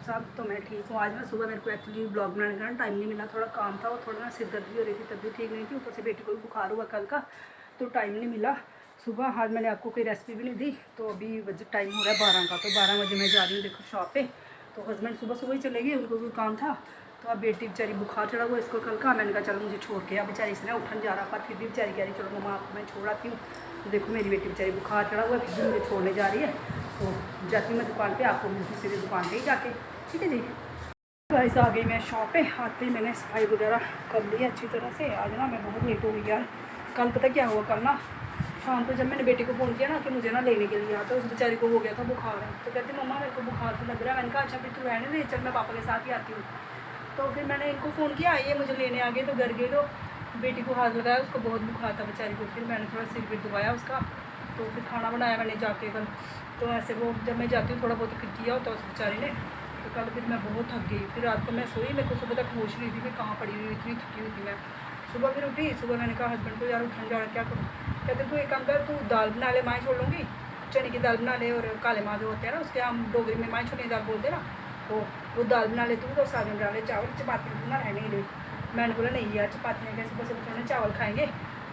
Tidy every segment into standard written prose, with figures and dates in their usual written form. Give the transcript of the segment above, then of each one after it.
सब। तो मैं ठीक हूँ। आज मैं सुबह मेरे को एक्चुअली ब्लॉग बनाने का टाइम नहीं मिला, थोड़ा काम था और थोड़ा ना सिर दर्द भी हो रही थी, तबीयत ठीक नहीं थी, ऊपर से बेटी को भी बुखार हुआ कल का, तो टाइम नहीं मिला सुबह। आज मैंने आपको कोई रेसिपी भी नहीं दी। तो अभी बजे टाइम हो रहा है 12 का, तो 12 बजे मैं जा रही हूँ देखो शॉप पे। तो हस्बैंड सुबह सुबह ही चले गए, उनको कोई काम था। तो अब बेटी बेचारी बुखार चढ़ा हुआ इसको कल का। मैंने कहा चलो मुझे छोड़ के, अब बेचारी से ना उठन जा रहा, पर फिर भी बेचारी कह रही चलो मम्मा आपको मैं छोड़ आती हूँ। तो देखो मेरी बेटी बेचारी बुखार चढ़ा हुआ है, फिर भी मुझे छोड़ने जा रही है। तो जाती हूँ मैं दुकान पर, आपको मिलती सीधे दुकान पर ही जाके, ठीक है जी। गाइस आ गई मैं शॉप पे। आते ही मैंने सफाई वगैरह कर ली है अच्छी तरह से। आज ना मैं बहुत लेट हो गई यार। कल पता क्या हुआ, कल ना शाम को जब मैंने बेटी को फ़ोन किया ना कि मुझे ना लेने के लिए आता, उस बेचारी को हो गया था बुखार है। तो कहती मम्मा मेरे को बुखार तो लग रहा है। मैंने कहा अच्छा फिर तू रहने दे, चल मैं पापा के साथ ही आती हूँ। तो फिर मैंने इनको फ़ोन किया, ये मुझे लेने आ गए। तो घर गए तो बेटी को हाथ लगाया, उसको बहुत बुखार था बेचारी को। फिर मैंने थोड़ा सिर भी दबाया उसका। तो फिर खाना बनाया मैंने जाके कल। तो ऐसे वो जब मैं जाती हूँ थोड़ा बहुत किया होता उस बेचारी ने। तो कल फिर मैं बहुत थक गई। फिर रात को मैं सोई, मेरे को सुबह तक होश नहीं थी मैं कहाँ पड़ी हुई, इतनी थकी हुई थी मैं। सुबह फिर उठी, सुबह मैंने कहा हस्बैंड को यार उठन जा रहा क्या करूँ। कहते तू एक काम कर, तू दाल बना ले, माएँ छोड़ लूँगी। चने की दाल बना ले, और काले माँ जो होते हैं ना उसके हम डोगरी में माएँ छोले की दाल बोलते हैं ना, वो दाल बना ले तू। तो साथ में बना ले चावल, चपाती तू ना रहने ही दे। मैंने बोला नहीं यार चपातियाँ कैसे, बस थोड़े चावल खाएँगे।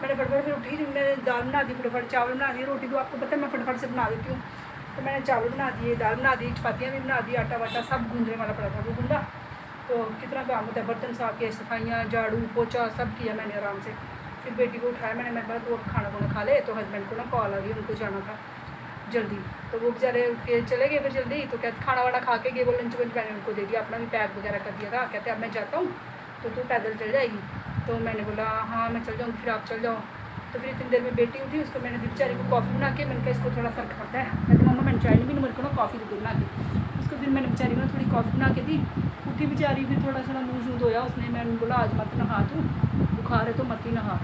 मैंने फटफट फिर उठी, मैंने दाल बना दी, फटाफट चावल बना दिए। रोटी तो आपको पता है मैं फटाफट से बना देती हूँ। तो मैंने चावल बना दिए, दाल बना दी, चपातियाँ भी बना दी, आटा वाटा सब गूंजने वाला पड़ा था वो गूंदा। तो कितना काम होता है, बर्तन साफ किए, सफाइयाँ, झाड़ू पोछा सब किया मैंने आराम से। फिर बेटी को उठाया मैंने, मेरे पास वो खाना वाना खा ले। तो हस्बैंड को ना कॉल आ गई, उनको जाना था जल्दी। तो वो बेचारे के चले गए फिर जल्दी। तो कहते खाना वाना खा के गए, वो लंच वंच मैंने उनको दे दिया, अपना भी पैक वगैरह कर दिया था। कहते अब मैं जाता हूँ तो तू पैदल चल जाएगी। तो मैंने बोला हाँ मैं चल जाऊँगी, फिर आप चल जाओ। तो फिर इतनी देर में बेटी उठी, उसको मैंने दी बेचारी को कॉफ़ी बना के। मैंने कहा इसको थोड़ा फ़र्क पड़ता है। कहते मम्मा मैंने चाय नहीं पीनी, मेरे को ना कॉफ़ी दे बना के। उसको फिर मैंने बेचारी को थोड़ी कॉफ़ी बना के दी। उठी बेचारी, फिर थोड़ा सा मुँह शूँ धोया उसने। मैंने बोला आज मत नहा, तू बुखार है तो मत ही नहा।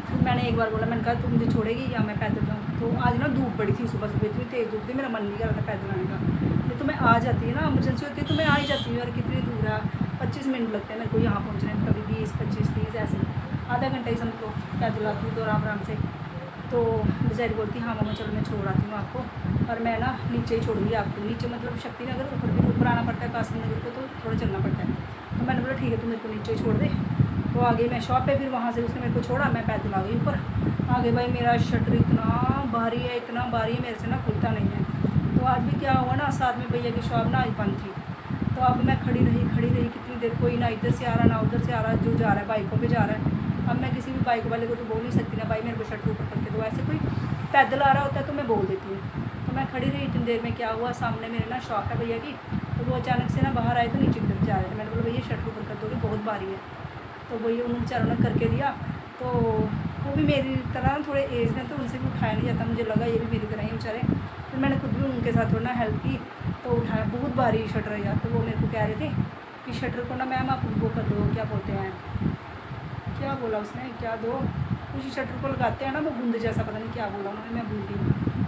फिर मैंने एक बार बोला, मैंने कहा तू मुझे छोड़ेगी या मैं पैदल जाऊँ। तो आज ना धूप पड़ी थी सुबह सुबह, इतनी तेज़ धूप थी, मेरा मन नहीं कर रहा था पैदल आने का। नहीं तो मैं आ जाती है ना, इमरजेंसी होती है तो मैं आ ही जाती हूँ यार। कितनी दूर है, 25 मिनट लगते हैं मेरे को यहाँ पहुँचने में, कभी 20 25 30 ऐसे, आधा घंटा ही समझो पैदल आती हूँ तो आराम से। तो बेचारी बोलती हाँ मम्मा चलो मैं छोड़ आती हूँ आपको, और मैं ना नीचे ही छोड़ूंगी आपको। नीचे मतलब शक्ति नगर, ऊपर भी ऊपर आना पड़ता है कासिम नगर को, तो थोड़ा चलना पड़ता है। तो मैंने बोला ठीक है तू मेरे को नीचे ही छोड़ दे। तो आ गई मैं शॉप पे, फिर वहाँ से उसने मेरे को छोड़ा, मैं पैदल आ गई ऊपर। आगे भाई मेरा शटर इतना भारी है, इतना भारी है, मेरे से ना खुलता नहीं है। तो आज भी क्या हुआ ना, साथ में भैया की शॉप ना आज बंद थी। तो अब मैं खड़ी रही कितनी देर, कोई ना इधर से आ रहा ना उधर से आ रहा, जो जा रहा है बाइकों पे जा रहा है। अब मैं किसी भी बाइक वाले को तो बोल नहीं सकती ना भाई मेरे को शटर ऊपर करके दो। ऐसे कोई पैदल आ रहा होता है तो मैं बोल देती हूँ। तो मैं खड़ी रही इतनी देर में, क्या हुआ सामने मेरे ना शॉप है भैया की। तो वो अचानक से ना बाहर आए तो नीचे की तरफ जा रहे थे। मैंने बोला भैया शटर ऊपर कर दोगे, बहुत भारी है। तो वही उन बेचारों ने करके दिया। तो वो भी मेरी तरह थोड़े एज में, तो उनसे भी उठाया नहीं जाता, मुझे लगा ये भी मेरी तरह ही बेचारे। फिर मैंने खुद भी उनके साथ थोड़ा ना हेल्प की, तो उठाया। बहुत भारी शटर है यार। तो वो मेरे को कह रहे थे कि शटर को ना मैम आप वो कर दो, क्या बोलते हैं, क्या बोला उसने, क्या दो उसी शटर को लगाते हैं ना वो बूंद जैसा, पता नहीं क्या बोला उन्होंने, मैं भूल गई।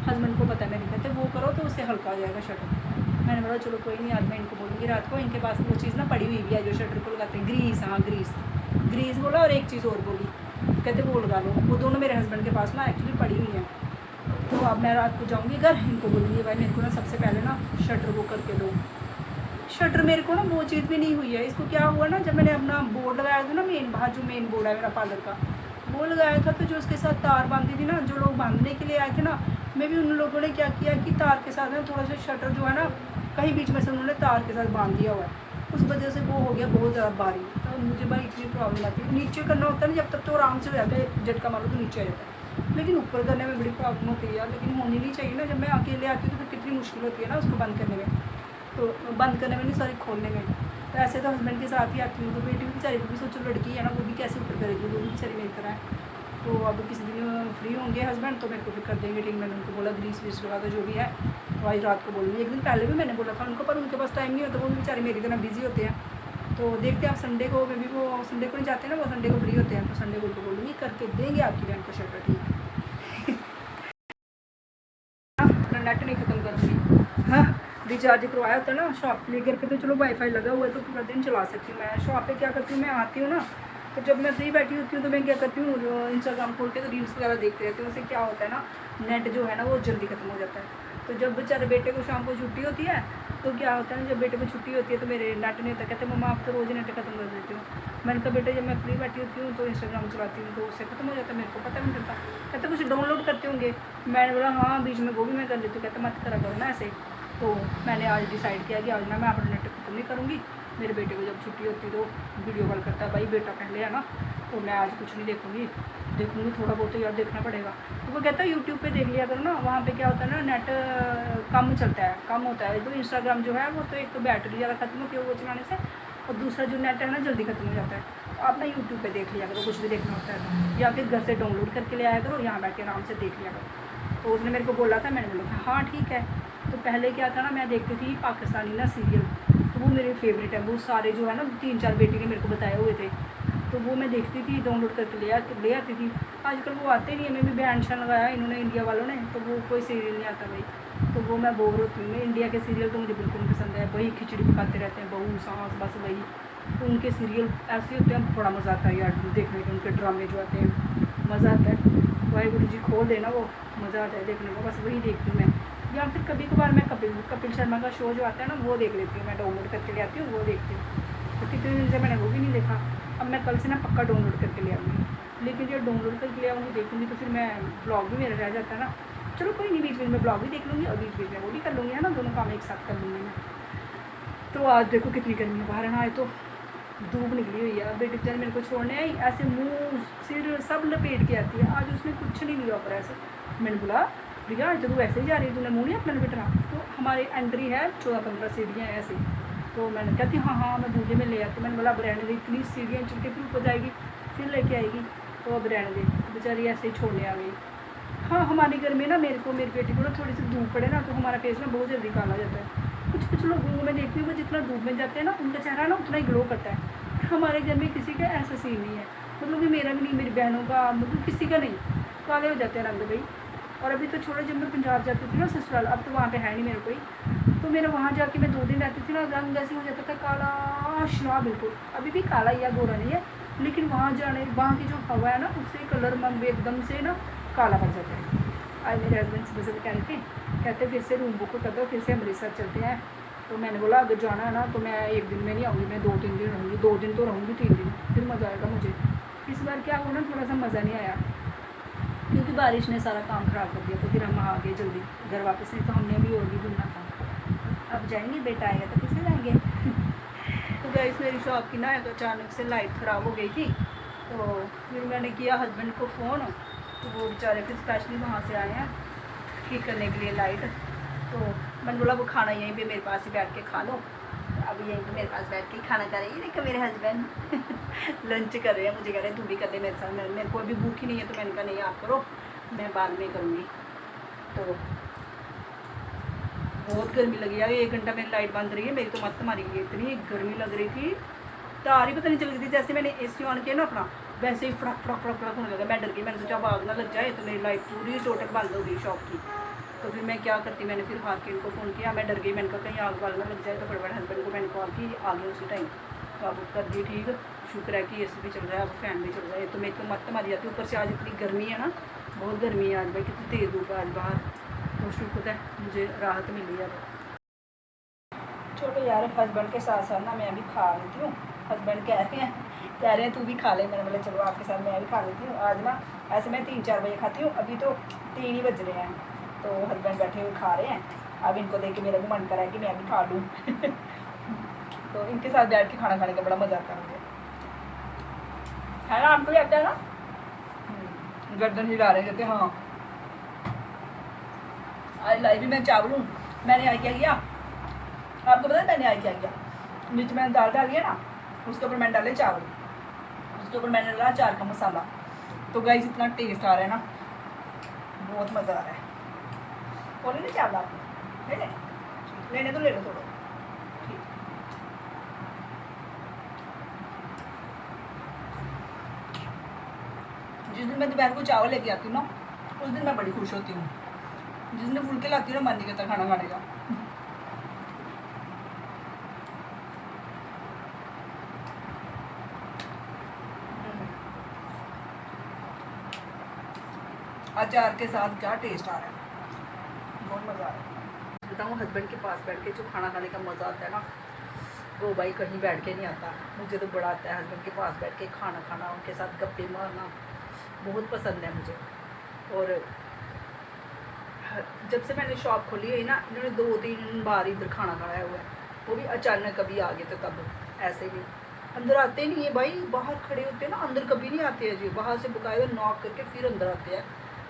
हस्बैंड को पता है, मेरे कहते वो करो तो उससे हल्का हो जाएगा शटर। मैंने बोला चलो कोई नहीं, आज मैं इनको बोलूँगी रात को। इनके पास वो चीज़ ना पड़ी हुई भी है जो शटर को लगाते हैं, ग्रीस। हाँ ग्रीस बोला, और एक चीज़ और बोली, कहते वो लगा लो। वो दोनों मेरे हस्बैंड के पास ना एक्चुअली पड़ी हुई हैं। तो अब मैं रात को जाऊँगी घर, इनको बोलूँगी भाई मेरे को ना सबसे पहले ना शटर वो करके दो। शटर मेरे को ना वो चीज़ भी नहीं हुई है। इसको क्या हुआ ना, जब मैंने अपना बोर्ड लगाया था ना, बाहर जो मेन बोर्ड है मेरा पार्लर का, वो लगाया था। तो जो उसके साथ तार बांधी थी ना, जो लोग बांधने के लिए आए थे ना, मैं भी उन लोगों ने क्या किया कि तार के साथ ना थोड़ा सा शटर जो है ना कहीं बीच में से उन्होंने तार के साथ बांध दिया हुआ है। उस वजह से वो हो गया बहुत ज़्यादा भारी। तो मुझे भाई इतनी प्रॉब्लम आती है। नीचे करना होता है ना जब तक तो आराम से हो जाता है, झटका मारो तो नीचे आ जाता है, लेकिन ऊपर करने में बड़ी प्रॉब्लम होती है यार। लेकिन होनी नहीं चाहिए ना, जब मैं अकेले आती हूँ तो फिर कितनी मुश्किल होती है ना उसको बंद करने में, तो बंद करने में नहीं, सॉरी खोलने में। तो ऐसे तो हस्बैंड के साथ ही आती हूँ। तो बेटी भी बेचारी को भी सोचो, लड़की है ना, वो भी कैसे ऊपर करेगी, वो भी बेचारी मेरी तरह है। तो अब किसी दिन फ्री होंगे हस्बैंड तो मेरे को फिर कर देंगे ठीक। मैंने उनको बोला ग्रीस व्रीस लगा दो जो भी है, तो आज रात को बोलूँगी। एक दिन पहले भी मैंने बोला था उनको, पर उनके पास टाइम नहीं होता, वो भी बेचारे मेरी तरह बिजी होते हैं। तो देखते हैं आप संडे को, मे भी वो संडे को नहीं जाते ना, वो संडे को फ्री होते हैं, तो संडे को उनको बोलूँगी करके देंगे आपकी बहन को शटर, ठीक। अपना नेट नहीं ख़त्म करूँगी। हाँ रिचार्ज करवाया होता है ना शॉप के लिए, घर पे तो चलो वाईफाई लगा हुआ है तो पूरा दिन चला सकती हूँ। मैं शॉप पे क्या करती हूँ, मैं आती हूँ ना, तो जब मैं फ्री बैठी होती हूँ तो मैं क्या करती हूँ, इंस्टाग्राम खोल के तो रील्स वगैरह देखते रहती हूँ। उससे क्या होता है ना, नेट जो है ना वो जल्दी ख़त्म हो जाता है। तो जब बेचारे बेटे को शाम को छुट्टी होती है तो क्या होता है ना, जब बेटे को छुट्टी होती है तो मेरे नेट नहीं होता। कहते मम्मा आप तो रोज़ ही नेट खत्म कर देती हो। मैंने कहा बेटा जब मैं फ्री बैठी होती हूँ तो इंस्टाग्राम चलाती हूँ तो उससे खत्म हो जाता है, मेरे को पता नहीं चलता। कहते कुछ डाउनलोड करते होंगे। मैंने बोला हाँ बीच में वो भी मैं कर लेती हूँ। कहते मत करा करो ना ऐसे। तो मैंने आज डिसाइड किया कि आज ना मैं अपना नेट खत्म नहीं करूँगी। मेरे बेटे को जब छुट्टी होती तो वीडियो कॉल करता है, भाई बेटा पहले है ना, तो मैं आज कुछ नहीं देखूँगी थोड़ा बहुत तो यार देखना पड़ेगा। तो वो कहता है यूट्यूब पे देख लिया करो ना, वहाँ पे क्या होता है ना नेट कम चलता है, कम होता है। तो इंस्टाग्राम जो है वो तो एक तो बैटरी ज़्यादा खत्म होती है वो चलाने से, और दूसरा जो नेट है ना जल्दी खत्म हो जाता है। तो आप ना यूट्यूब पे देख लिया करो, कुछ भी देखना होता है तो, या फिर घर से डाउनलोड करके ले आया करो, यहाँ बैठ के आराम से देख लिया करो। तो उसने मेरे को बोला था, मैंने बोला था हाँ ठीक है। तो पहले क्या था ना, मैं देखती थी पाकिस्तानी ना सीरियल, तो वो मेरे फेवरेट है। वो सारे जो है ना 3-4 बेटी ने मेरे को बताए हुए थे, तो वो मैं देखती थी, डाउनलोड करके ले आती थी। आजकल वो आते नहीं है, मैं भी बैन शान लगाया इन्होंने इंडिया वालों ने, तो वो कोई सीरियल नहीं आता भाई। तो वो मैं बोर होती हूँ। इंडिया के सीरियल तो मुझे बिल्कुल नहीं पसंद है, वही खिचड़ी पकाते रहते हैं, बहू सास बस वही। तो उनके सीरियल ऐसे होते हैं, बड़ा मज़ा आता है यार देखने में, उनके ड्रामे जो आते हैं मज़ा आता है। वाहिगुरु जी खोल देना, वो मज़ा आता है देखने को, बस वही देखती हूँ मैं। या फिर कभी कभार मैं कपिल शर्मा का शो जो आता है ना वो देख लेती हूँ, मैं डाउनलोड करके ले आती हूँ, वो देखती हूँ। तो कितने दिन से मैंने वो भी नहीं देखा। अब मैं कल से ना पक्का डाउनलोड करके ले आऊँगी, लेकिन जब डाउनलोड करके ले आऊँगी देखूँगी तो फिर मैं ब्लॉग भी मेरा रह जाता है ना। चलो कोई नहीं, बीच बीच में ब्लॉग भी देख लूँगी और बीच बीच में वो भी कर लूँगी, है ना, दोनों काम एक साथ कर लूँगी मैं। तो आज देखो कितनी गर्मी है बाहर है ना, आज तो धूप निकली हुई है। बेटी बेचारी मेरे को छोड़ने आई, ऐसे मुँह सिर सब लपेट के आती है। आज उसने कुछ नहीं लिया ऊपर ऐसे। मैंने बोला प्रिया आज तो तू ऐसे ही जा रही है, तूने मुँह नहीं अपना लपेटना। तो हमारी एंट्री है 14-15 सीढ़ियाँ ऐसे। तो मैंने कहती हाँ मैं दूजे में ले आती। मैंने बोला अब रहने दे, इतनी सीढ़ियाँ चढ़ के फिर ऊपर जाएगी फिर लेके आएगी, तो अब रहने दे। बेचारी ऐसे ही छोड़ने आ गई। हाँ हमारे घर में ना मेरी बेटी को ना थोड़ी सी धूप पड़े ना तो हमारा फेस ना बहुत जल्दी काला जाता है। कुछ लोगों को मैं देखती हूँ वो जितना धूप में जाते हैं ना उनका चेहरा ना उतना ही ग्लो करता है। हमारे घर में किसी का ऐसा सीन नहीं है, मतलब कि मेरा भी नहीं, मेरी बहनों का, मतलब किसी का नहीं, काले हो जाते हैं रंग भाई। और अभी तो छोड़ो, जब मैं पंजाब जाती थी ना ससुराल, अब तो वहाँ पे है नहीं मेरे कोई, तो मेरा वहाँ जाके मैं 2 दिन रहती थी ना, रंग ऐसे हो जाता था काला शराब बिल्कुल। अभी भी काला या गोरा नहीं है, लेकिन वहाँ की जो हवा है ना उससे कलर मन एकदम से ना काला पड़ जाता है। आज मेरे हस्बैंड सुबह कहते फिर से रूम बुक कर दो, फिर से अमृतसर चलते हैं। तो मैंने बोला अगर जाना है ना तो मैं 1 दिन में नहीं आऊँगी, मैं 2-3 दिन रहूँगी, 2 दिन तो रहूँगी, 3 दिन फिर मज़ा आएगा मुझे। इस बार क्या हुआ ना, थोड़ा सा मज़ा नहीं आया क्योंकि बारिश ने सारा काम ख़राब कर दिया। तो फिर हम आ गए जल्दी घर वापस, नहीं तो हमने भी और भी घूमना था। अब जाएंगे, बेटा आएगा तो फिर से जाएंगे। तो गाइस मेरी शॉप की ना अचानक से लाइट ख़राब हो गई थी, तो फिर मैंने किया हस्बैंड को फ़ोन, तो वो बेचारे फिर स्पेशली वहाँ से आए हैं ठीक करने के लिए लाइट। तो मैंने बोला वो खाना यहीं पे मेरे पास ही बैठ के खा लो। अब यहीं पे मेरे पास बैठ के खाना खा रही है। देखो मेरे हस्बैंड लंच कर रहे हैं, मुझे कह रहे हैं तू भी कर दे मेरे साथ। मेरे को अभी भूख ही नहीं है, तो मैंने कहा नहीं आप करो, मैं बाद में करूँगी। तो बहुत गर्मी लगी यार, 1 घंटा मेरी लाइट बंद रही है, मेरी तो मत मारी गई, इतनी गर्मी लग रही थी, तार ही पता नहीं चल गई थी। जैसे मैंने AC ऑन किया ना अपना, वैसे ही फड़क फड़क फड़क फड़क होने लगा। मैं डर गई, मैंने सोचा आग ना लग जाए, तो मेरी लाइट पूरी टोटल बंद हो गई शॉप की। तो फिर मैं क्या करती, मैंने फिर हाथ के इनको फ़ोन किया, मैं डर गई, मैंने कहा कहीं आग वाग ना लग जाए। तो फटाफट हस्बैंड को मैंने कॉल की, आ गए उसी टाइम, तो आप कर दी ठीक। शुक्र है कि AC भी चल रहा है, अब फैन भी चल रहा है। तो मेरी तो मत मारी जाती, ऊपर से आज इतनी गर्मी है ना, बहुत गर्मी है आज भाई, कितनी तेज़ धूप है आज बाहर। तो शुक्र है मुझे राहत मिली है। छोटे यार हस्बैंड के साथ साथ ना मैं भी खा लेती हूँ। हस्बैंड कह रहे हैं तू भी खा ले, मैंने बोला चलो आपके साथ मैं भी खा लेती हूँ। आज ना ऐसे मैं 3-4 बजे खाती हूँ, अभी तो 3 ही बज रहे हैं। तो हस्बैंड बैठे हुए खा रहे हैं, अब इनको देख के मेरा भी मन कर रहा है कि मैं भी खा लूँ। तो इनके साथ बैठ के खाना खाने का बड़ा मज़ा आता है मुझे, है ना? आपको भी आता है ना? गर्दन हिला रहे कहते हाँ। आज लाई भी मैं चावल हूँ, मैंने आज क्या किया आपको पता है? मैंने आज क्या किया, नीचे मैंने दाल डाली है ना, उसके ऊपर मैंने डाले चावल, उसके ऊपर मैंने डाला अचार का मसाला। तो गाइस इतना टेस्ट आ रहा है ना, बहुत मज़ा आ रहा है। बोले नहीं चावल आपको लेने तो ले लो थोड़ा, ठीक। जिस दिन मैं दोपहर को चावल लेके आती हूँ ना, उस दिन मैं बड़ी खुश होती हूँ। जिस दिन फुलके लाती हूँ ना, मन नहीं करता खाना खाने का। अचार के साथ क्या टेस्ट आ रहा है, बहुत मज़ा आ रहा है। बताऊँ, हस्बैंड के पास बैठ के जो खाना खाने का मज़ा आता है ना, वो भाई कहीं बैठ के नहीं आता। मुझे तो बड़ा आता है हस्बैंड के पास बैठ के खाना खाना, उनके साथ गप्पे मारना बहुत पसंद है मुझे। और जब से मैंने शॉप खोली है ना, इन्होंने 2-3 बार इधर खाना खाया हुआ है, वो भी अचानक कभी आ गए तो तब, ऐसे ही अंदर आते नहीं है भाई, बाहर खड़े होते हैं ना, अंदर कभी नहीं आते हैं जी, बाहर से बकायदा नॉक करके फिर अंदर आते हैं।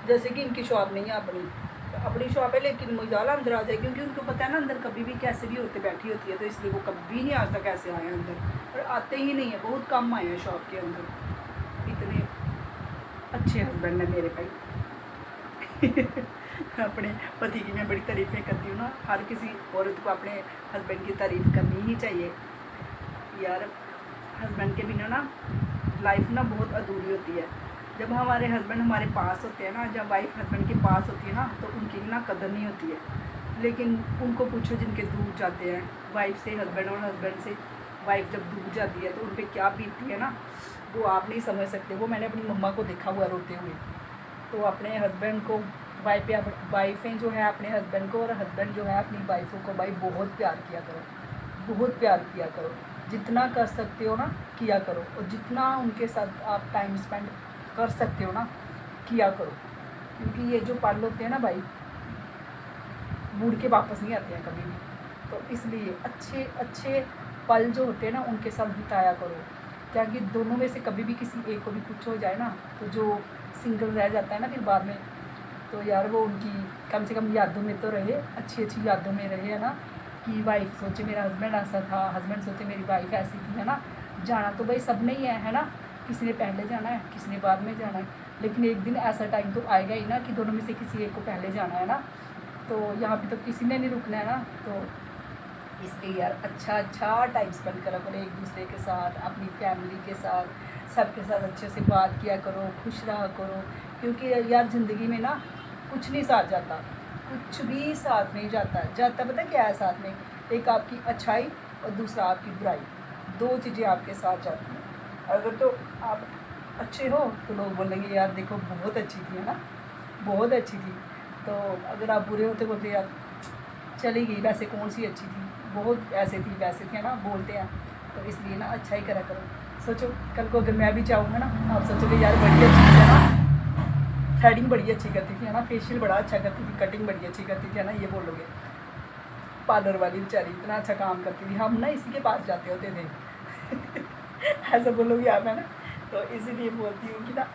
जैसे कि इनकी शॉप नहीं है, अपनी शॉप है, लेकिन मुझाला अंदर आ जाए, क्योंकि उनको पता है ना अंदर कभी भी कैसे भी होते बैठी होती है, तो इसलिए वो कभी नहीं आज तक ऐसे आए अंदर, और आते ही नहीं है, बहुत कम आए हैं शॉप के अंदर। इतने अच्छे हस्बैंड है मेरे भाई। अपने पति की मैं बड़ी तारीफ़ें करती हूँ ना, हर किसी औरत को अपने हस्बैंड की तारीफ़ करनी ही चाहिए यार। हस्बैंड के बिना ना लाइफ ना बहुत अधूरी होती है। जब हमारे हस्बैंड हमारे पास होते हैं ना, जब वाइफ हस्बैंड के पास होती है ना, तो उनकी ना कदर नहीं होती है। लेकिन उनको पूछो जिनके दूर जाते हैं वाइफ से हस्बैंड, और हस्बैंड से वाइफ जब दूर जाती है तो उन पर क्या बीतती है ना, वो आप नहीं समझ सकते। वो मैंने अपनी मम्मा को देखा हुआ रोते हुए। तो अपने हस्बैंड को वाइफें जो है अपने हस्बैंड को, और हस्बैंड जो है अपनी वाइफों को भाई बहुत प्यार किया करो, बहुत प्यार किया करो, जितना कर सकते हो ना किया करो, और जितना उनके साथ आप टाइम स्पेंड कर सकते हो ना किया करो, क्योंकि ये जो पल होते हैं ना भाई, मुड़ के वापस नहीं आते हैं कभी भी। तो इसलिए अच्छे अच्छे पल जो होते हैं ना उनके साथ बिताया करो, क्या कि दोनों में से कभी भी किसी एक को भी कुछ हो जाए ना, तो जो सिंगल रह जाता है ना फिर बाद में, तो यार वो उनकी कम से कम यादों में तो रहे, अच्छी अच्छी यादों में रहे, है ना, कि वाइफ सोचे मेरा हस्बैंड ऐसा था, हस्बैंड सोचे मेरी वाइफ ऐसी थी, है ना। जाना तो भाई सब ने ही है ना, किसी ने पहले जाना है, किसी ने बाद में जाना है, लेकिन एक दिन ऐसा टाइम तो आएगा ही ना कि दोनों में से किसी एक को पहले जाना है ना। तो यहाँ पे तो किसी ने नहीं रुकना है ना, तो इसलिए यार अच्छा टाइम स्पेंड करा करो एक दूसरे के साथ, अपनी फैमिली के साथ, सबके साथ अच्छे से बात किया करो, खुश रहा करो, क्योंकि यार ज़िंदगी में ना कुछ नहीं साथ जाता, कुछ भी साथ नहीं जाता पता क्या है साथ में, एक आपकी अच्छाई और दूसरा आपकी बुराई, 2 चीज़ें आपके साथ जाती हैं। अगर तो आप अच्छे हो तो लोग बोलेंगे यार देखो बहुत अच्छी थी, है ना, बहुत अच्छी थी। तो अगर आप बुरे होते बोलते यार चली गई, वैसे कौन सी अच्छी थी, बहुत ऐसे थी वैसे थी, है ना, बोलते हैं। तो इसलिए ना अच्छा ही करा करो। सोचो कल को अगर मैं भी चाहूँगा ना, आप सोचोगे यार बड़ी अच्छी थी, है ना, थ्रेडिंग बड़ी अच्छी करती थी, है ना, फेशियल बड़ा अच्छा करती थी, कटिंग बड़ी अच्छी करती थी, है ना, ये बोलोगे। पार्लर वाली बेचारी इतना अच्छा काम करती थी, हम ना इसी के पास जाते होते थे। ऐसा बोलोगे आप, है ना। तो इसीलिए बोलती हूँ कि ना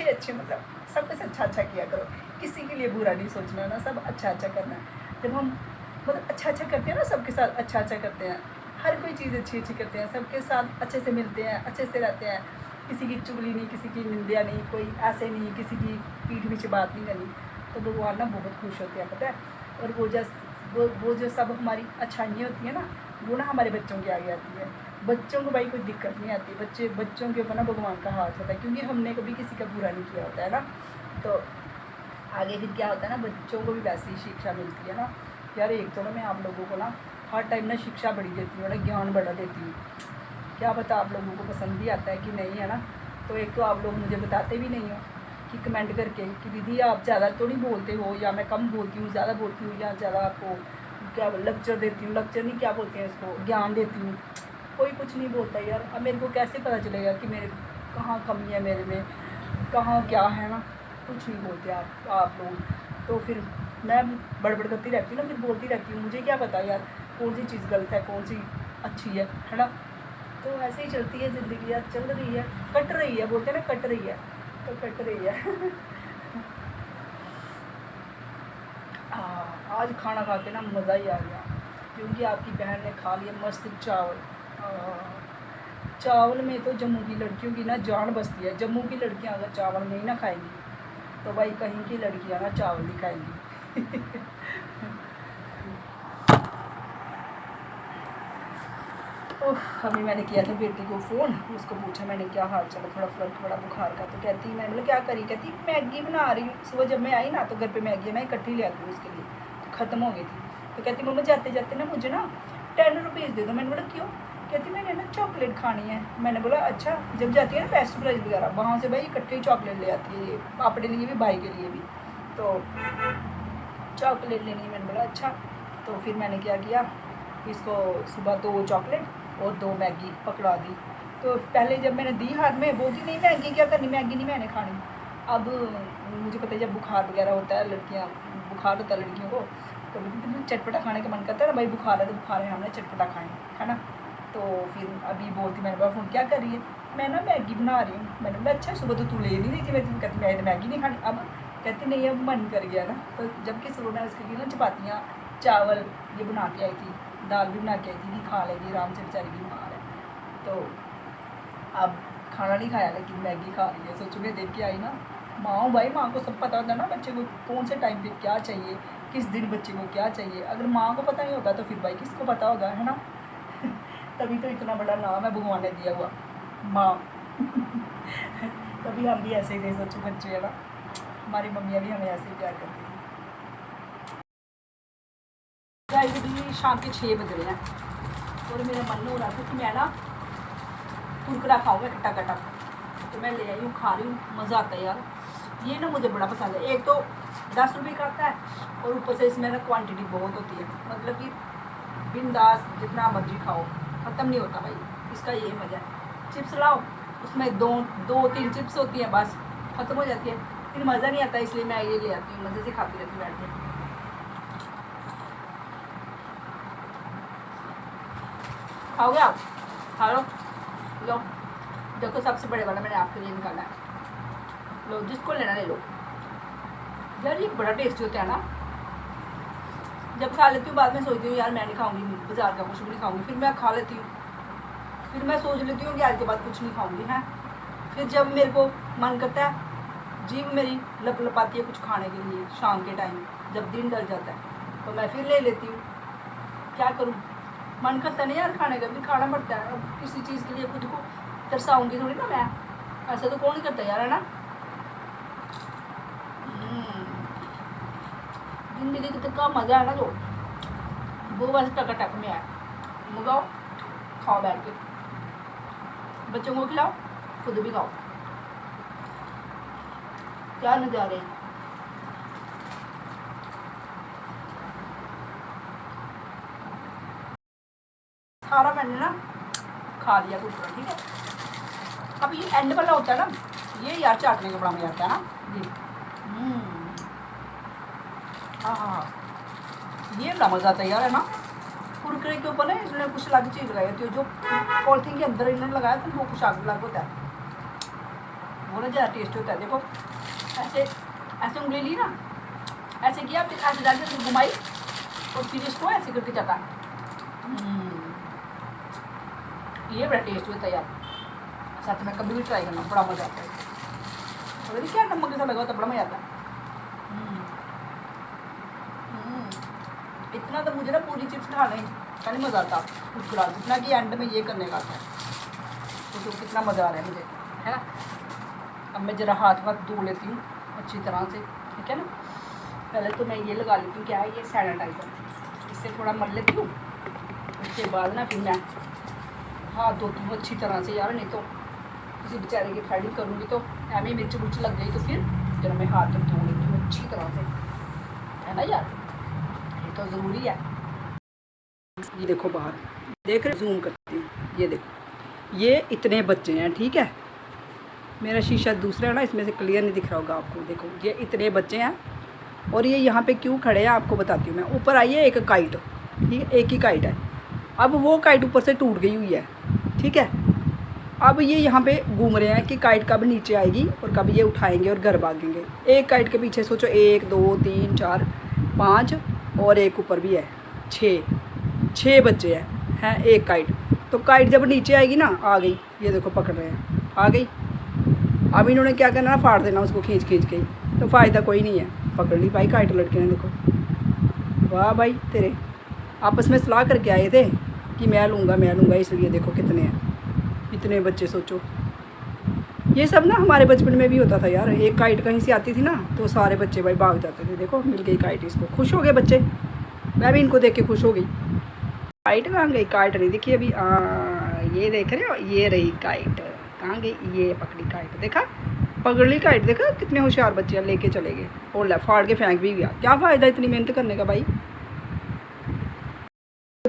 अच्छे मतलब सब कुछ अच्छा किया करो, किसी के लिए बुरा नहीं सोचना ना, सब अच्छा करना है। जब हम मतलब अच्छा करते हैं ना, सबके साथ अच्छा करते हैं, हर कोई चीज़ अच्छी करते हैं, सबके साथ अच्छे से मिलते हैं, अच्छे से रहते हैं, किसी की चुगली नहीं, किसी की निंदा नहीं, कोई ऐसे नहीं, किसी की पीठ पीछे बात नहीं करनी, तो भगवान ना बहुत खुश होते हैं पता है। और वो जो सब हमारी अच्छाइयाँ होती हैं ना, वो ना हमारे बच्चों के आगे आती है। बच्चों को भाई कोई दिक्कत नहीं आती, बच्चों के ऊपर ना भगवान का हाथ होता है, क्योंकि हमने कभी किसी का बुरा नहीं किया होता है ना। तो आगे फिर क्या होता है ना, बच्चों को भी वैसी ही शिक्षा मिलती है ना। यार एक तो ना मैं आप लोगों को ना हर टाइम ना शिक्षा बड़ी देती हूँ ना, ज्ञान बड़ा देती हूँ, क्या पता आप लोगों को पसंद भी आता है कि नहीं, है ना। तो एक तो आप लोग मुझे बताते भी नहीं हो कि कमेंट करके कि दीदी आप ज़्यादा तो नहीं बोलते हो, या मैं कम बोलती हूँ, ज़्यादा बोलती हूँ, या ज़्यादा आपको क्या लेक्चर देती हूँ, लेक्चर नहीं क्या बोलते हैं इसको, ज्ञान देती हूँ। कोई कुछ नहीं बोलता यार। अब मेरे को कैसे पता चलेगा कि मेरे कहाँ कमी है, मेरे में कहाँ क्या है ना, कुछ नहीं बोलते आप लोग। तो फिर मैं बड़बड़ करती रहती हूँ ना, फिर बोलती रहती हूँ, मुझे क्या पता यार कौन सी चीज़ गलत है, कौन सी अच्छी है ना। तो ऐसे ही चलती है ज़िंदगी यार, चल रही है, कट रही है, बोलते हैं ना कट रही है, तो कट रही है। आज खाना खा के ना मज़ा ही आ गया, क्योंकि आपकी बहन ने खा लिया मस्त चावल। चावल में तो जम्मू की लड़कियों की ना जान बसती है। जम्मू की लड़कियां अगर चावल नहीं ना खाएंगी तो भाई कहीं की लड़कियां ना चावल नहीं खाएंगी। अभी मैंने किया था बेटी को फ़ोन, उसको पूछा मैंने क्या हाल चल, थोड़ा फर्क पड़ा बुखार का। तो कहती मैंने बोला क्या करी, कहती मैगी बना रही हूँ। सुबह जब मैं आई ना तो घर पे मैगी मैं इकट्ठी ले आती हूँ उसके लिए, तो ख़त्म हो गई थी। तो कहती मम्मा जाते जाते ना मुझे ना 10 रुपीज़ दे दो। मैंने बोला क्यों, कहती मैंने ना चॉकलेट खानी है। मैंने बोला अच्छा। जब जाती है ना बेस्ट प्राइस वगैरह वहाँ से भाई इकट्ठे ही चॉकलेट ले आती है, ये अपने लिए भी भाई के लिए भी। तो चॉकलेट लेनी है। मैंने बोला अच्छा। तो फिर मैंने क्या किया, इसको सुबह 2 चॉकलेट और 2 मैगी पकड़ा दी। तो पहले जब मैंने दी हाथ में बोलती नहीं मैगी क्या करनी, मैगी नहीं मैंने खानी। अब मुझे पता है जब बुखार वगैरह होता है, लड़कियाँ बुखार होता है लड़कियों को, तो चटपटा खाने का मन करता है ना भाई, बुखार है तो बुखार है, हमने चटपटा खाएँ, है ना। तो फिर अभी बोलती मैंने बोला फ़ोन क्या कर रही है, मैं ना मैगी बना रही हूँ। मैंने बोला अच्छा सुबह तो तू ले नहीं रही थी, मैं कहती मैं मैगी नहीं खानी। अब कहती नहीं अब मन कर गया ना। तो जबकि सुबह मैं उसके लिए ना चपातियाँ चावल ये बना के आई थी, दाल भी बना के आई थी, खा लेगी आराम से, बेचारी बीमार है। तो अब खाना नहीं खाया लेकिन मैगी खा रही है। सोचो मैं देख के आई ना, माँ हूँ भाई, माँ को सब पता होता है ना बच्चे को कौन से टाइम पे क्या चाहिए, किस दिन बच्चे को क्या चाहिए। अगर माँ को पता नहीं होगा तो फिर भाई किसको पता होगा, है ना। तभी तो इतना बड़ा नाम है भगवान ने दिया हुआ, माँ। तभी हम भी ऐसे ही थे, सोचो बच्चे है ना, हमारी मम्मियाँ भी हमें ऐसे ही प्यार करती थी। अभी शाम के 6 बज रहे हैं और मेरा मन हो रहा था कि मैं ना कुरकुरा खाऊंगा खट्टा खट्टा, तो मैं ले आई हूँ, खा रही हूँ, मज़ा आता है यार। ये ना मुझे बड़ा पसंद है। एक तो 10 रुपये का आता है और ऊपर से इसमें ना क्वांटिटी बहुत होती है, मतलब कि बिंदास जितना मर्जी खाओ, ख़त्म नहीं होता भाई, इसका ये मज़ा है। चिप्स लाओ, उसमें 2-3 चिप्स होती हैं, बस ख़त्म हो जाती है, फिर मज़ा नहीं आता, इसलिए मैं ये ले आती हूँ, मज़े से खाती रहती हूँ बैठ के। खाओगे आप, खा लो, लो देखो सबसे बड़े वाला मैंने आपके लिए निकाला है, लो जिसको लेना ले लो यार। ये बड़ा टेस्टी होता है ना। जब खा लेती हूँ बाद में सोचती हूँ यार मैं नहीं खाऊंगी, बाजार का कुछ भी नहीं खाऊंगी, फिर मैं खा लेती हूँ, फिर मैं सोच लेती हूँ कि आज के बाद कुछ नहीं खाऊंगी, हैं। फिर जब मेरे को मन करता है, जीभ मेरी लप लपाती है कुछ खाने के लिए शाम के टाइम, जब दिन डल जाता है, तो मैं फिर ले लेती हूँ। क्या करूँ, मन करता नहीं यार खाने का, भी खाना पड़ता है। अब किसी चीज़ के लिए खुद को तरसाऊँगी थोड़ी ना मैं, ऐसा तो कौन करता यार, है ना। जिंदगी कितना मज़ा है ना, जो वो बस टक में है। मंगाओ, खाओ बैठ के, बच्चों को खिलाओ, खुद भी खाओ, क्या नज़ारे हैं। सारा मैंने ना खा लिया कुछ, ठीक है। अब ये एंड वाला होता है ना, ये यार चाटने का बड़ा मजा आता है ना, ये हाँ ये बड़ा मज़ा आता है यार, है ना। कुरकुरे के ऊपर ना इसने कुछ अलग चीज़ लगाई होती है, जो पॉलिथीन के अंदर इन्होंने लगाया तो वो कुछ अलग होता है, वो ना ज़्यादा टेस्ट होता है। देखो ऐसे ऐसे उंगली ली ना, ऐसे किया, फिर ऐसे डाल के घुमाई और फिर इसको ऐसे करके जाता है। ये बड़ा टेस्ट होता है यार, साथ में कभी भी ट्राई करना, बड़ा मज़ा आता है। और क्या नमक जैसा लगा होता है, बड़ा मज़ा आता है। इतना तो मुझे ना पूरी चिप्स खाने का नहीं मज़ा आता कुरकुरा, जितना कि एंड में ये करने का आता है। तो कितना मज़ा आ रहा है मुझे, है ना। अब मैं ज़रा हाथ धो लेती हूँ अच्छी तरह से, ठीक है ना। पहले तो मैं ये लगा लेती हूँ, क्या है ये सैनिटाइज़र, इससे थोड़ा मल लेती हूँ, उसके बाद ना फिर मैं हाथ धोती हूँ अच्छी तरह से यार। नहीं तो किसी बेचारे की थ्रेडिंग करूँगी तो एम मिर्च मुर्च लग गई, तो फिर जरा मैं हाथ धो लेती हूँ अच्छी तरह से, है ना यार, ये तो ज़रूरी है। ये देखो बाहर, देख रहे, जूम करती हूँ, ये देखो ये इतने बच्चे हैं, ठीक है। मेरा शीशा दूसरा है ना, इसमें से क्लियर नहीं दिख रहा होगा आपको। देखो ये इतने बच्चे हैं और ये यहाँ पे क्यों खड़े हैं आपको बताती हूँ मैं। ऊपर आई है एक काइट, ठीक है, एक ही काइट है। अब वो काइट ऊपर से टूट गई हुई है, ठीक है। अब ये यहाँ पे घूम रहे हैं कि काइट कब नीचे आएगी और कब ये उठाएंगे और घर भागेंगे। एक काइट के पीछे सोचो 1 2 3 4 5 और एक ऊपर भी है, 6 बच्चे हैं एक काइट। तो काइट जब नीचे आएगी ना, आ गई, ये देखो पकड़ रहे हैं, आ गई। अब इन्होंने क्या करना, फाड़ देना उसको खींच खींच के, तो फ़ायदा कोई नहीं है। पकड़ ली भाई काइट लड़के ने, देखो वाह भाई तेरे, आपस में सलाह करके आए थे कि मैं लूँगा, इसलिए देखो कितने हैं, इतने बच्चे। सोचो ये सब ना हमारे बचपन में भी होता था यार। एक काइट कहीं से आती थी ना तो सारे बच्चे भाई भाग जाते थे। देखो मिल गई काइट, इसको खुश हो गए बच्चे, मैं भी इनको देख के खुश हो गई। काइट कहाँ गई, काइट नहीं दिखी अभी। ये देख रहे हो, ये रही काइट, कहाँ गई, ये पकड़ी काइट, देखा पकड़ ली काइट, देखा कितने होशियार बच्चे हैं, लेके चले गए और फाड़ के फेंक भी गया। क्या फ़ायदा इतनी मेहनत करने का भाई,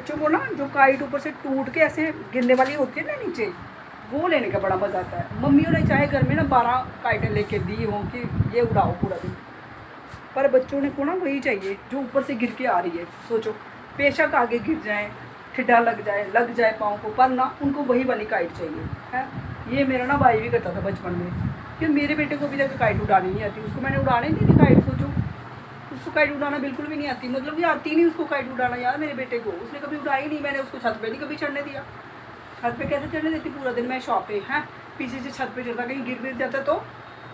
बच्चों को ना जो काइट ऊपर से टूट के ऐसे गिरने वाली होती है ना नीचे, वो लेने का बड़ा मज़ा आता है। मम्मियों ने चाहे घर में ना 12 काइटें लेके दी हों कि ये उड़ाओ पूरा दिन, पर बच्चों ने को ना वही चाहिए जो ऊपर से गिर के आ रही है। सोचो, बेशक आगे गिर जाए, ठिड्डा लग जाए पाँव को, पर ना उनको वही वाली काइट चाहिए है। ये मेरा ना भाई भी करता था बचपन में, कि मेरे बेटे को भी तक काइट उड़ानी नहीं आती। उसको मैंने उड़ाने नहीं दी काइट। सोचो, उसको काइट उड़ाना बिल्कुल भी नहीं आती, मतलब कि आती नहीं उसको काइट उड़ाना यार मेरे बेटे को। उसने कभी उड़ाई नहीं, मैंने उसको छत पे नहीं कभी चढ़ने दिया। छत पे कैसे चढ़ने देती, पूरा दिन मैं शॉप पे हैं, पीछे से छत पे चढ़ता, कहीं गिर जाता तो,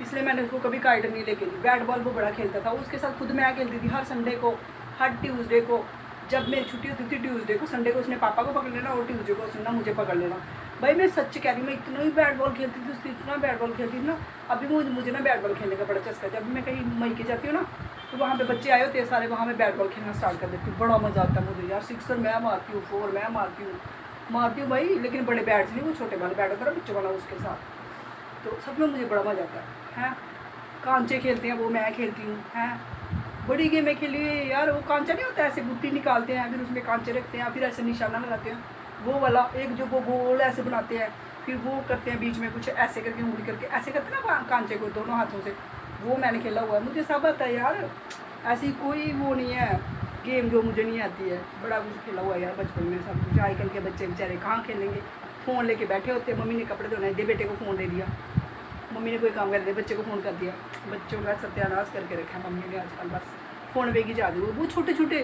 इसलिए मैंने उसको कभी काइट नहीं लेके दी। बैट बॉल वो बड़ा खेलता था, उसके साथ खुद मैं खेलती थी हर संडे को, हर ट्यूसडे को। जब मेरी छुट्टी होती थी ट्यूसडे को, संडे को उसने पापा को पकड़ लेना और ट्यूसडे को उसने ना मुझे पकड़ लेना। भाई मैं सच कह रही हूँ, मैं इतना ही बैट बॉल खेलती थी, उससे इतना बैट बॉल खेलती थी ना। अभी मुझे ना बैट बॉल खेलने का बड़ा चस्का। जब मैं कहीं मई के जाती हूँ ना, तो वहाँ पे बच्चे आए होते हैं सारे, वहाँ मैं बैट बॉल खेलना स्टार्ट कर देती हूँ। बड़ा मज़ा आता है मुझे यार। सिक्सर मैं मारती हूँ, 4 मैं मारती हूँ भाई, लेकिन बड़े बैट्स नहीं, वो छोटे वाले बैट होता है बच्चों वाला, उसके साथ। तो सब में मुझे बड़ा मज़ा आता है। कांचे खेलते हैं वो मैं खेलती हूँ हैं। बड़ी गेमें खेली यार। वो कांचा नहीं होता, ऐसे गुट्टी निकालते हैं, फिर उसमें कांचे रखते हैं, फिर ऐसे निशाना लगाते हैं, वो वाला। एक जो वो गोल ऐसे बनाते हैं, फिर वो करते हैं बीच में कुछ ऐसे करके उंगली करके ऐसे करते हैं ना कांचे को दोनों हाथों से, वो मैंने खेला हुआ है। मुझे सब आता है यार, ऐसी कोई वो नहीं है गेम जो मुझे नहीं आती है। बड़ा कुछ खेला हुआ है यार बचपन में, सब कुछ। आजकल के बच्चे बेचारे कहाँ खेलेंगे, फ़ोन लेके बैठे होते हैं। मम्मी ने कपड़े धोने दे, बेटे को फ़ोन दे दिया, मम्मी ने कोई काम कर दिया, बच्चे को फ़ोन कर दिया। बच्चों का सत्यानाश करके रखा है मम्मी ने आजकल, बस फ़ोन पे की जा रही। वो छोटे छोटे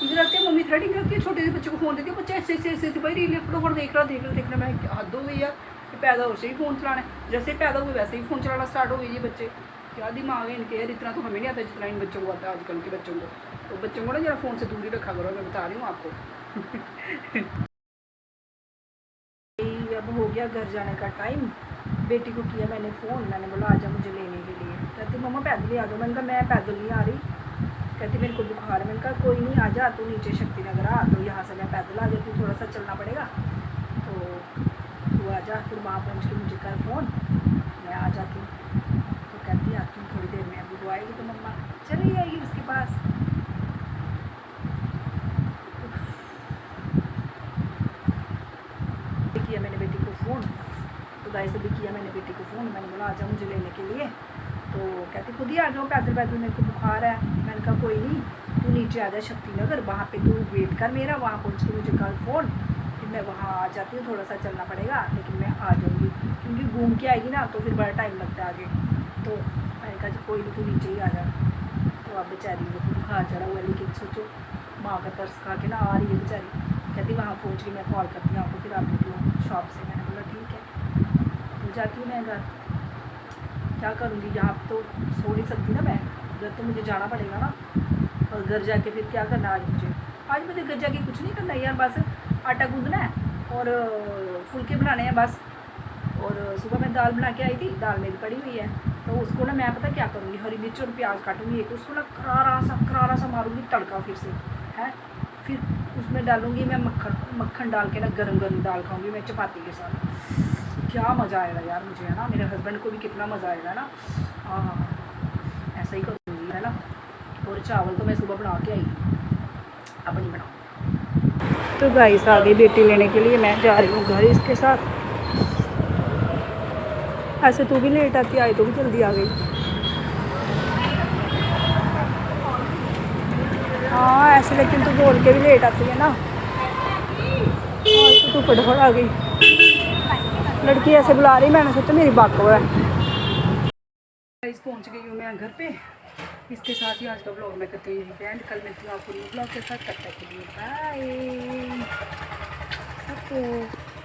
इधर आते हैं, मम्मी थ्रेडिंग करती है, छोटे से बच्चे को फ़ोन देती है, बच्चे ऐसे भाई रील फटोफट देखना। मैं हद हो गई यार, पैदा हो से ही फ़ोन चलाना है। जैसे पैदा हुए वैसे ही फ़ोन चलाना स्टार्ट हो गई ये बच्चे। क्या दिमाग है इनके यार, इतना तो हमें नहीं आता जितना इन बच्चों को आता है आजकल के बच्चों को। तो बच्चों को ना जरा फ़ोन से दूर ही रखा करो, मैं बता रही हूँ आपको। अब हो गया घर जाने का टाइम। बेटी को किया मैंने फ़ोन, मैंने बोला आजा मुझे लेने के लिए। कहती मम्मा पैदल ही आ जाओ। मैंने कहा मैं पैदल नहीं आ रही। कहती मेरे को बुखार है। मैंने कहा कोई नहीं, आ जा तू नीचे शक्ति नगर आ, तो यहाँ से मैं पैदल आ जाती हूँ, थोड़ा सा चलना पड़ेगा, तो तू आ जा। फिर वहाँ पहुँच के मुझे कर फ़ोन, मैं आ जाती हूँ। तो कहती आती हूँ थोड़ी देर में। अभी वो आएगी तो मम्मा चली जाएगी उसके पास। किया मैंने बेटी को फ़ोन, तो गाइस अभी किया मैंने बेटी को फ़ोन। मैंने बोला आजा मुझे लेने के लिए। तो कहती खुद ही आ जाओ, पैदल मेरे को बुखार है। मैंने कहा कोई नहीं, तू नीचे आ जा शक्ति नगर, वहाँ पे तू वेट कर मेरा, वहाँ पहुँच के मुझे कर फ़ोन, फिर मैं वहाँ आ जाती हूँ। थोड़ा सा चलना पड़ेगा लेकिन मैं आ जाऊँगी, क्योंकि घूम के आएगी ना तो फिर बड़ा टाइम लगता है आगे। तो मैंने कहा कोई नहीं, तू नीचे ही आ जा। तो अब बेचारी को बुखार चढ़ा हुआ है, लेकिन सोचो माँ का तरस खा के ना आ रही है बेचारी। कहती वहाँ पहुँच के मैं कॉल करती हूँ आपको, फिर आप निकलो शॉप से। मैंने बोला ठीक है। तो जाती हूँ मैं घर, क्या करूँगी, यहाँ तो सो नहीं सकती ना मैं, घर तो मुझे जाना पड़ेगा ना। और घर जाके फिर क्या करना आज मुझे घर जाके कुछ नहीं करना यार, बस आटा गूँदना है और फुलके बनाने हैं बस। और सुबह मैं दाल बना के आई थी, दाल मेरी पड़ी हुई है, तो उसको ना मैं पता क्या करूँगी, हरी मिर्च और प्याज काटूँगी एक, उसको ना करारा सा मारूँगी तड़का फिर से है। फिर उसमें डालूँगी मैं मक्खन डाल के ना, गरम दाल खाऊँगी मैं चपाती के साथ। क्या मज़ा आएगा यार मुझे, है ना। मेरे हस्बैंड को भी कितना मज़ा आएगा ना। हाँ, ऐसा ही करूँगी, है ना। और चावल तो मैं सुबह बना के आई थी, अब नहीं बनाऊँ। तो गाइस आ गई बेटी लेने के लिए, मैं जा रही हूँ घर इसके साथ। ऐसे तू भी लेट आती, आई तो भी जल्दी आ गई। हाँ ऐसे, लेकिन तू बोल के भी लेट आती है ना। तो तू फटाफट आ गई। लड़की ऐसे बुला रही, मैंने सोचा मेरी बात हो है। पहुँच गई हूँ मैं घर पे। इसके साथ ही आज का ब्लॉग मैं करती हूँ यहीं पे एंड। कल मिलती हूँ आपको न्यू ब्लॉग के साथ, तब तक के लिए बाय सबको।